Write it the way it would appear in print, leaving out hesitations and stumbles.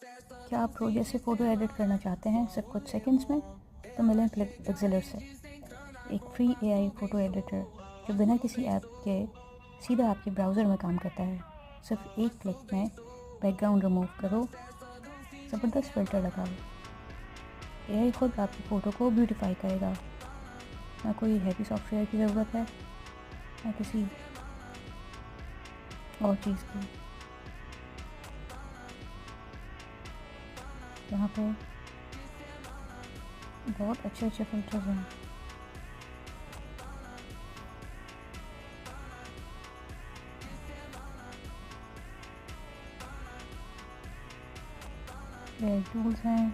क्या आप रोज़ ऐसे फ़ोटो एडिट करना चाहते हैं सिर्फ कुछ सेकंड्स में? तो मिलें पिक्सेलर से, एक फ्री एआई फ़ोटो एडिटर जो बिना किसी ऐप के सीधा आपके ब्राउज़र में काम करता है। सिर्फ एक क्लिक में बैकग्राउंड रिमूव करो, ज़बरदस्त फ़िल्टर लगाओ, एआई खुद आपकी फ़ोटो को ब्यूटीफाई करेगा। ना कोई हैवी सॉफ्टवेयर की ज़रूरत है, ना किसी और चीज़ की। यहाँ पे बहुत अच्छे अच्छे फ़िल्टर्स हैं। टूल्स हैं,